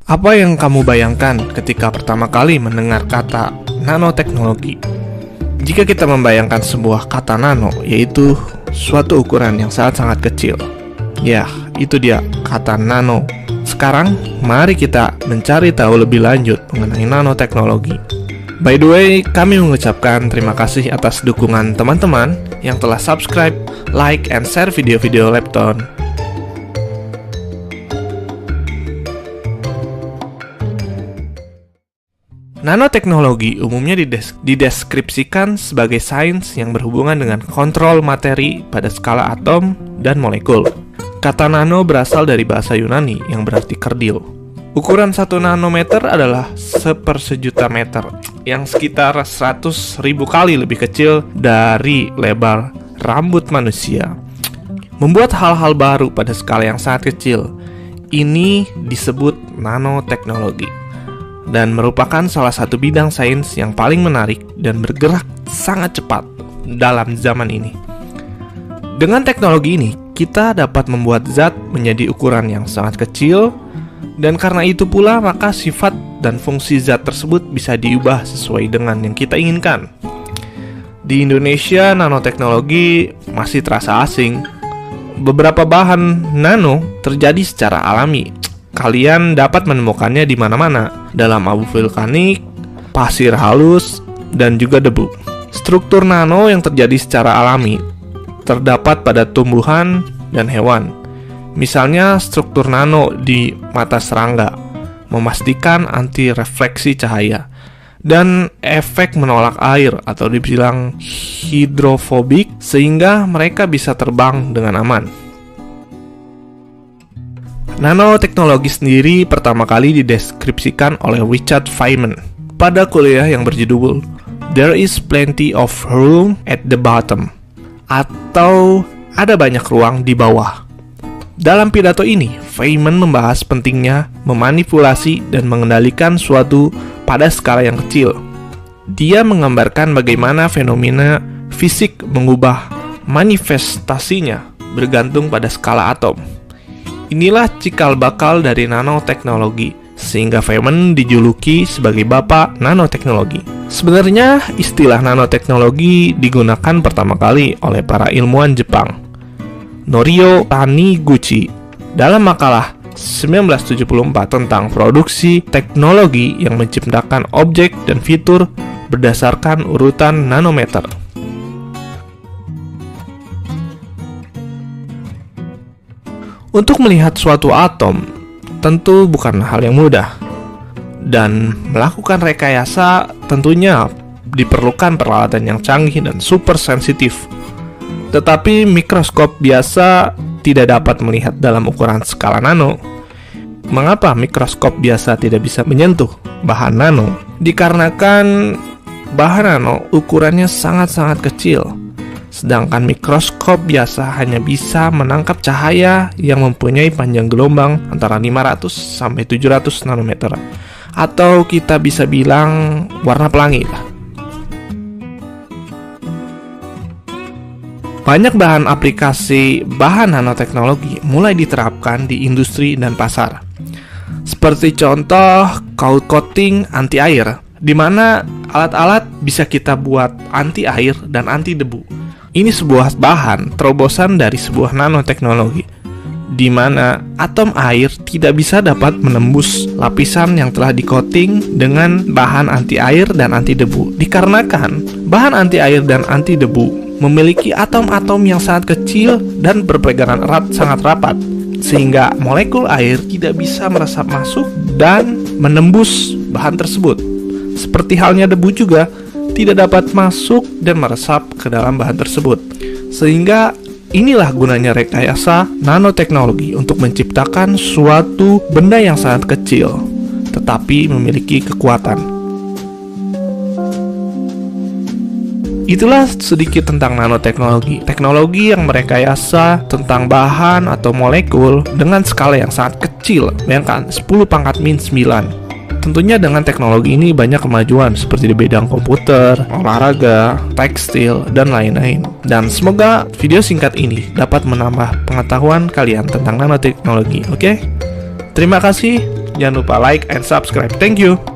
Apa yang kamu bayangkan ketika pertama kali mendengar kata nanoteknologi? Jika kita membayangkan sebuah kata nano, yaitu suatu ukuran yang sangat-sangat kecil. Ya, itu dia kata nano. Sekarang, mari kita mencari tahu lebih lanjut mengenai nanoteknologi. By the way, kami mengucapkan terima kasih atas dukungan teman-teman yang telah subscribe, like, and share video-video Lepton. Nanoteknologi umumnya dideskripsikan sebagai sains yang berhubungan dengan kontrol materi pada skala atom dan molekul. Kata nano berasal dari bahasa Yunani yang berarti kerdil. Ukuran 1 nanometer adalah 1/1.000.000 meter, yang sekitar 100.000 kali lebih kecil dari lebar rambut manusia. Membuat hal-hal baru pada skala yang sangat kecil, ini disebut nanoteknologi, dan merupakan salah satu bidang sains yang paling menarik dan bergerak sangat cepat dalam zaman ini. Dengan teknologi ini, kita dapat membuat zat menjadi ukuran yang sangat kecil, dan karena itu pula maka sifat dan fungsi zat tersebut bisa diubah sesuai dengan yang kita inginkan. Di Indonesia, nanoteknologi masih terasa asing. Beberapa bahan nano terjadi secara alami. Kalian dapat menemukannya di mana-mana, dalam abu vulkanik, pasir halus, dan juga debu. Struktur nano yang terjadi secara alami terdapat pada tumbuhan dan hewan. Misalnya struktur nano di mata serangga, memastikan anti refleksi cahaya, dan efek menolak air atau dibilang hidrofobik sehingga mereka bisa terbang dengan aman. Nanoteknologi sendiri pertama kali dideskripsikan oleh Richard Feynman pada kuliah yang berjudul There is Plenty of Room at the Bottom, atau ada banyak ruang di bawah. Dalam pidato ini, Feynman membahas pentingnya memanipulasi dan mengendalikan suatu pada skala yang kecil. Dia menggambarkan bagaimana fenomena fisik mengubah manifestasinya bergantung pada skala atom. Inilah cikal bakal dari nanoteknologi, sehingga Feynman dijuluki sebagai bapak nanoteknologi. Sebenarnya, istilah nanoteknologi digunakan pertama kali oleh para ilmuwan Jepang, Norio Taniguchi, dalam makalah 1974 tentang produksi teknologi yang menciptakan objek dan fitur berdasarkan urutan nanometer. Untuk melihat suatu atom tentu bukan hal yang mudah, dan melakukan rekayasa tentunya diperlukan peralatan yang canggih dan super sensitif. Tetapi mikroskop biasa tidak dapat melihat dalam ukuran skala nano. Mengapa mikroskop biasa tidak bisa menyentuh bahan nano? Dikarenakan bahan nano ukurannya sangat-sangat kecil, sedangkan mikroskop biasa hanya bisa menangkap cahaya yang mempunyai panjang gelombang antara 500 sampai 700 nanometer, atau kita bisa bilang warna pelangi. Banyak bahan aplikasi bahan nanoteknologi mulai diterapkan di industri dan pasar. Seperti contoh coating anti air, di mana alat-alat bisa kita buat anti air dan anti debu. Ini sebuah bahan terobosan dari sebuah nanoteknologi, di mana atom air tidak bisa dapat menembus lapisan yang telah di-coating dengan bahan anti air dan anti debu. Dikarenakan bahan anti air dan anti debu memiliki atom-atom yang sangat kecil dan berpegangan erat sangat rapat, sehingga molekul air tidak bisa meresap masuk dan menembus bahan tersebut. Seperti halnya debu juga tidak dapat masuk dan meresap ke dalam bahan tersebut. Sehingga inilah gunanya rekayasa nanoteknologi untuk menciptakan suatu benda yang sangat kecil tetapi memiliki kekuatan. Itulah sedikit tentang nanoteknologi. Teknologi yang merekayasa tentang bahan atau molekul dengan skala yang sangat kecil, bayangkan 10⁻⁹. Tentunya dengan teknologi ini banyak kemajuan seperti di bidang komputer, olahraga, tekstil, dan lain-lain. Dan semoga video singkat ini dapat menambah pengetahuan kalian tentang nanoteknologi, oke? Terima kasih. Jangan lupa like and subscribe. Thank you.